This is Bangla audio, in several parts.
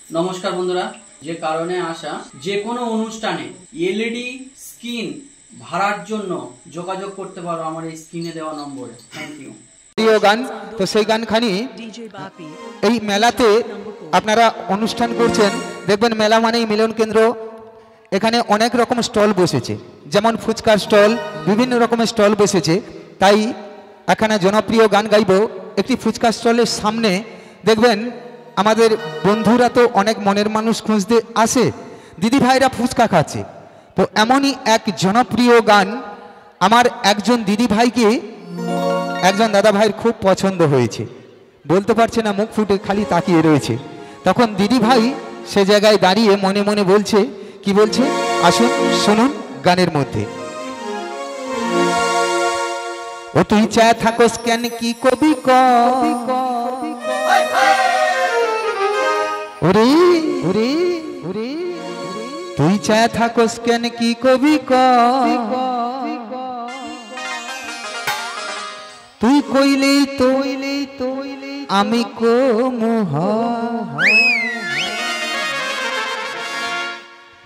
নমস্কার বন্ধুরা, যে কারণে আসা যে কোনো অনুষ্ঠানে এলইডি স্ক্রিন ভাড়ার জন্য যোগাযোগ করতে পারো আমার এই স্ক্রিনে দেওয়া নম্বরে। Thank you. প্রিয় গান, তো সেই গানখানি এই মেলাতে আপনারা অনুষ্ঠান করছেন। দেখবেন মেলা মানেই মিলন কেন্দ্র, এখানে অনেক রকম স্টল বসেছে, যেমন ফুচকার স্টল, বিভিন্ন রকমের স্টল বসেছে। তাই এখানে জনপ্রিয় গান গাইব একটি ফুচকা স্টলের সামনে। দেখবেন আমাদের বন্ধুরা তো অনেক মনের মানুষ খুঁজতে আসে, দিদি ভাইরা ফুচকা খাচ্ছে। তো এমনই এক জনপ্রিয় গান আমার একজন দিদি ভাইকে একজন দাদা ভাইয়ের খুব পছন্দ হয়েছে, বলতে পারছে না, মুখ ফুটে খালি তাকিয়ে রয়েছে। তখন দিদি ভাই সে জায়গায় দাঁড়িয়ে মনে মনে বলছে, কি বলছে আসুন শুনুন গানের মধ্যে। ও তুই চায় থাকোস কেন কি কবি ক, ওরে ওরে ওরে তুই চায় থাকোস কেন কি কবি ক, তুই কইলেই তো আমি কমুহ,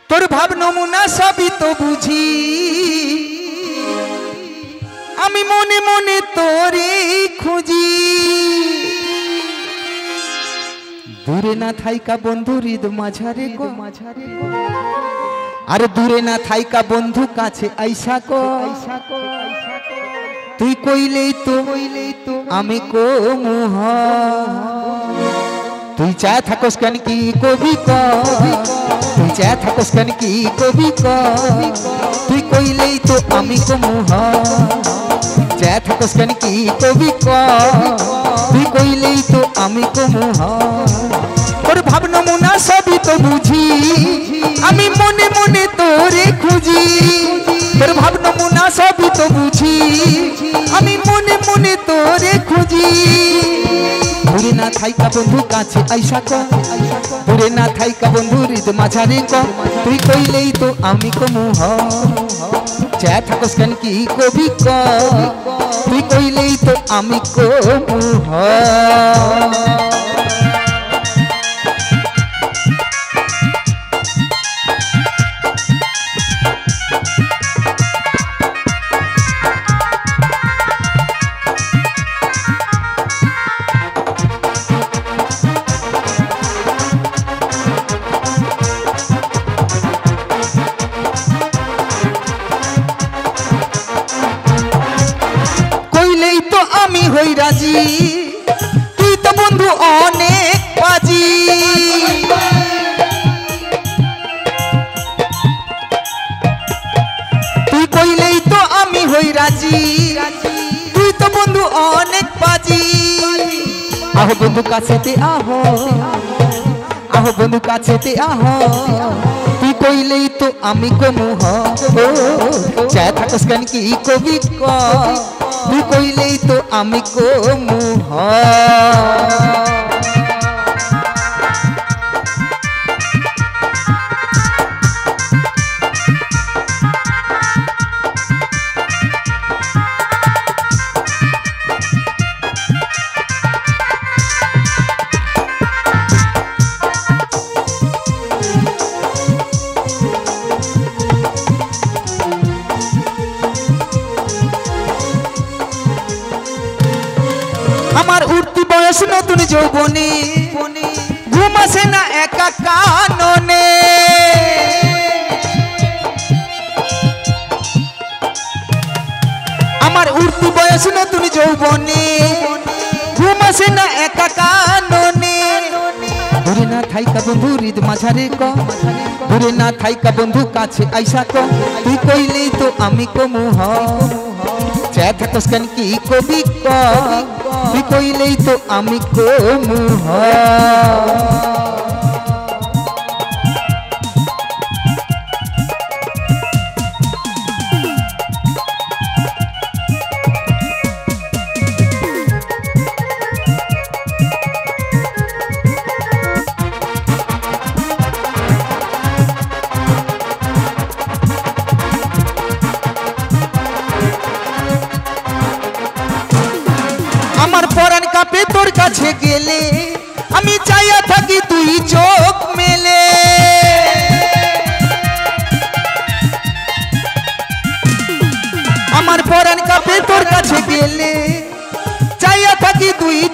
তোর ভাব নমুনা সবই তো বুঝি, আমি মনে মনে তোরে খুঁজি। দূরে না থাইকা বন্ধু হৃদ মাঝারে গো, আর দূরে না থাইকা বন্ধু কাছে আইসা কো, তুই কইলেই তো আমি কমুহ, তুই চায় থাকোস কেন কি কবি ক, তুই চায় থাকোস কেন কি কবি ক, তুই কইলেই তো আমি কমুহ, চায় থাকোস কেন কি কবি ক, তুই কইলেই তো আমি কমুহ। তোর ভাব নমুনা সবই তো বুঝি, আমি মনে মনে তোরে খুঁজি, তোর ভাব নমুনা সবই তো বুঝি, আমি মনে মনে তোরে খুঁজি। দূরে না থাইকা বন্ধু কাছে আইসা ক, দূরে না থাইকা বন্ধু হৃদ মাঝারে ক, তুই কইলেই তো আমি কমুহ, চায় থাকোস কেন কি কবি ক, তুই কইলেই তো আমি কমুহ। আমি হই রাজি, তুই তো বন্ধু অনেক বাজি, তুই কইলেই তো আমি হই রাজি, তুই তো বন্ধু অনেক বাজি। আহ বন্ধু কাছেতে আহ, আহ বন্ধু কাছেতে আহ, তুই কইলেই তো আমি কমুহ, চায় থাকোস কেন কি কবি ক, তুই কইলেই তো আমি কমুহ। আমার উঠতি বয়স নতুন যৌবনে, ঘুম আসে না একা কাননে, আমার উঠতি বয়স নতুন যৌবনে, ঘুম আসে না একা কাননে। দূরে না থাইকা বন্ধু হৃদ মাঝারে ক, দূরে না থাইকা বন্ধু কাছে আইসা ক, তুই কইলেই তো আমি কমুহ, চায় থাকোস কেন কি কবি ক, তুই কইলেই তো আমি কমুহ। আমার পরাণ কাঁপে তোর কাছে গেলে, আমি চাইয়া থাকি তুই চোখ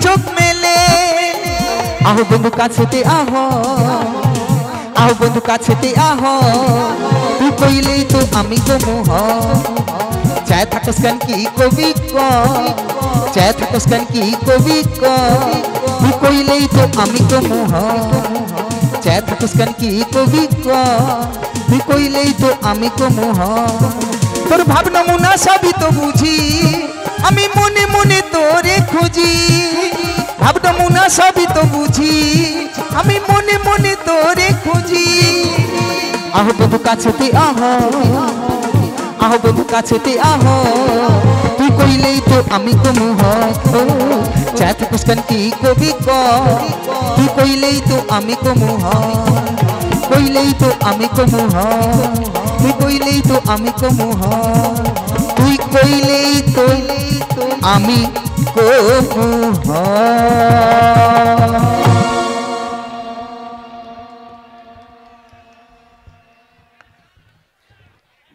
চোখ মেলে আহ বন্ধু কাছেতে আহ বন্ধু কাছেতে আহ তুই কইলেই তো আমি তো মোহ চায় থাকস কেন কি কবি ক চায় থাকস কেন কি কবি ক তুই কইলেই তো আমি তো মোহ চায় থাকস কেন কি কবি ক তুই কইলেই তো আমি তো মোহ তোর ভাবনা মুনা সবই তো বুঝি আমি মনে মনে তোরে খুঁজি ভাবনা মুনা সবই তো বুঝি আমি মনে মনে তোরে খুঁজি আহ বন্ধু কাছেতে আহ বন্ধু কাছেতে আহ তুই কইলেই তো আমি তো মোহ চায় থাকস কেন কি কবি ক তুই কইলেই তো আমি তো মোহ কইলেই তো আমি তো মোহ তুই কইলেই তো আমি তো মোহ তুই কইলেই তো আমি কো মোহ।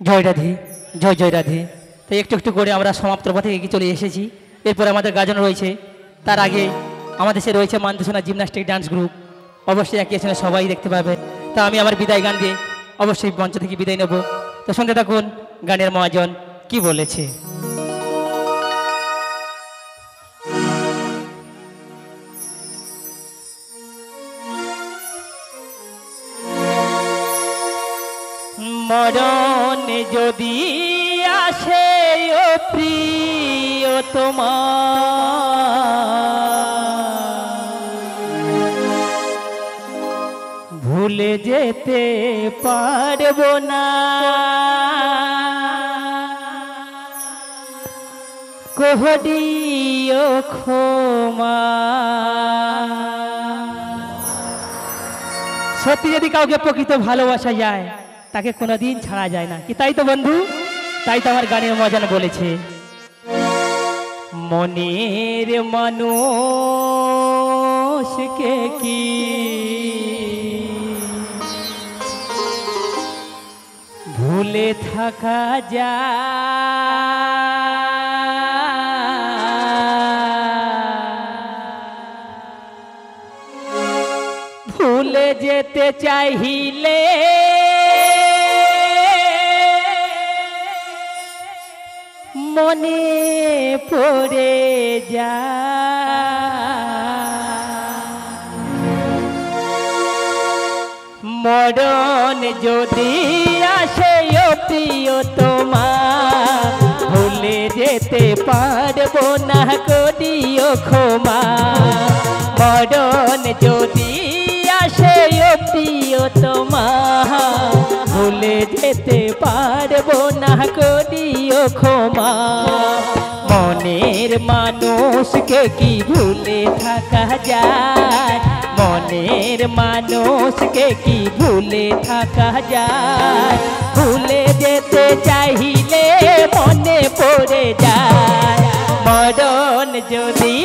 জয় রাধে জয় জয় রাধে। তো একটু একটু করে আমরা সমাপ্ত পথে এগিয়ে চলে এসেছি। এরপর আমাদের গাজন রয়েছে, তার আগে আমাদের দেশে রয়েছে মানদেশনা জিমন্যাস্টিক ডান্স গ্রুপ, অবশ্যই একই এখানে সবাই দেখতে পাবে। তা আমি আমার বিদায় গান দিয়ে অবশ্যই মঞ্চ থেকে বিদায় নেব। তো শুনতে থাকুন গানের মহাজন কি বলেছে। মরণ যদি আসে ও প্রিয় তোমার ভুলে যেতে পারবো না, কহদিও ক্ষমা। সত্যি যদি কাউকে প্রকৃত ভালোবাসা যায় তাকে কোনোদিন ছাড়া যায় না, কি তাই তো বন্ধু? তাই তো আমার গানের মজান বলেছে, মনের মানুষকে কি ভুলে থাকা যায়, ভুলে যেতে চাইলে মনে পড়ে যায়। মরণ যদি আসে ও প্রিয় তোমার ভুলে যেতে পারবো না, করিও ক্ষমা। মরণ যদি আসে ও প্রিয় তোমার ভুলে যেতে পারবো না, করিও ক্ষমা। মনের মানুষকে কি ভুলে থাকা যায়, মনের মানুষকে কি ভুলে থাকা যায়, ভুলে যেতে চাইলে মনে পড়ে যায়। মরণ যদি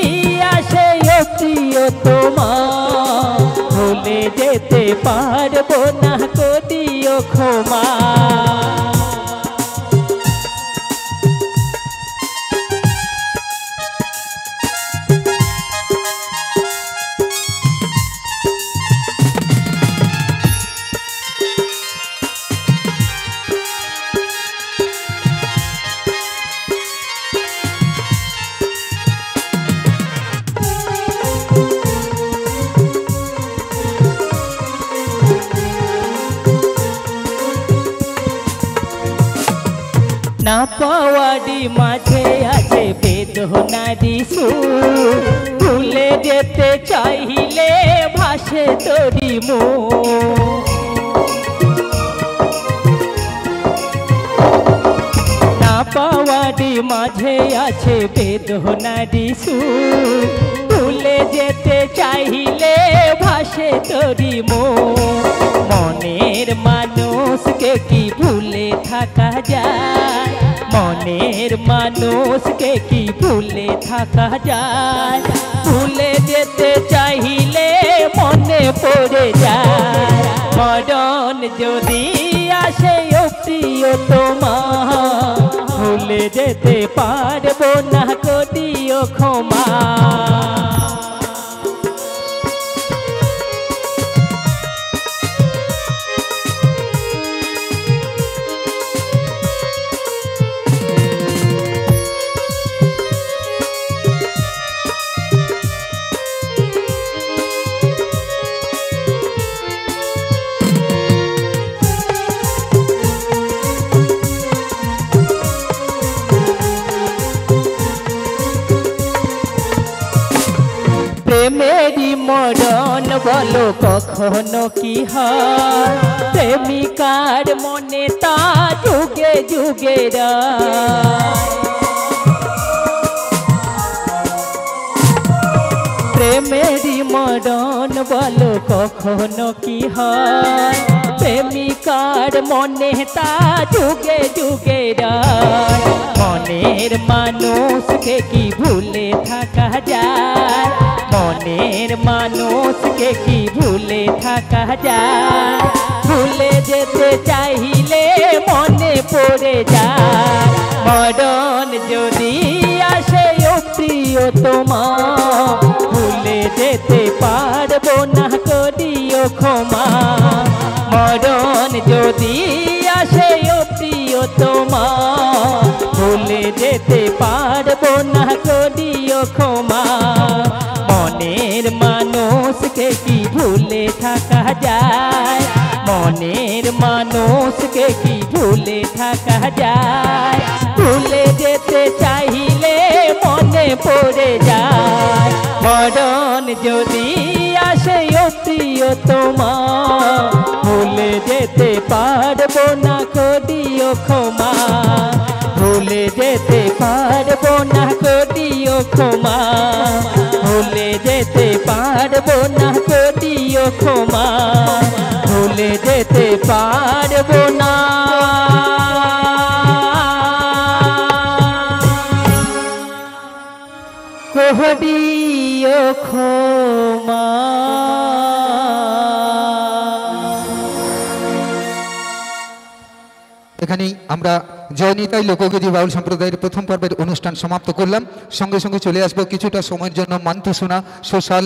আসে ও প্রিয় তোমার ভুলে যেতে পারবো না, করিও ক্ষমা। না পাওয়ারি মাঝে আছে বেদনারি সুর, ভুলে যেতে চাইলে ভাসে তোরি মুখ। না পাওয়ারি মাঝে আছে বেদনারি সুর, ভুলে যেতে চাইলে ভাসে তোরি মুখ। মনের মানুষকে কি ভুলে থাকা যায়, মনের মানুষকে কি ভুলে থাকা যায়, ভুলে যেতে চাইলে মনে পড়ে যায়। মরণ যদি আসে ও প্রিয় তোমার ভুলে যেতে পারবো না, করিও দিও ক্ষমা। প্রেমেরই মরণ বলো কখনো কি হয়, প্রেমিকার মনে তা যুগে যুগে প্রেমেরই মরণ বলো কখনো কি হয়, প্রেমিকার মনে তা যুগে যুগে মনের মানুষকে কি ভুলে থাকা যায়, মনের মানুষকে কি ভুলে থাকা যায়, ভুলে যেতে চাইলে মনে পড়ে যায়, মরণ যদি আসে ও প্রিয়তমা, ভুলে যেতে পারবো না করিও ক্ষমা, মরণ যদি আসে ও প্রিয়তমা, ভুলে যেতে পারবো না করিও ক্ষমা, মনের মানুষকে কি ভুলে থাকা যায়, মনের মানুষকে কি ভুলে থাকা যায়, ভুলে যেতে চাইলে মনে পড়ে যায়, মরণ যদি আসে ও প্রিয়তমা, ভুলে যেতে পারবো না করিও ক্ষমা, ভুলে যেতে পারবো না করিও ক্ষমা, ভুলে যেতে পারবো না করিও ক্ষমা, ভুলে যেতে পারবো না করিও ক্ষমা। এখানেই আমরা জয়নিতাই লোকগীতি বাউল সম্প্রদায়ের প্রথম পর্বের অনুষ্ঠান সমাপ্ত করলাম। সঙ্গে সঙ্গে চলে আসবো কিছুটা সময়ের জন্য মান্তুসোনা সোশ্যাল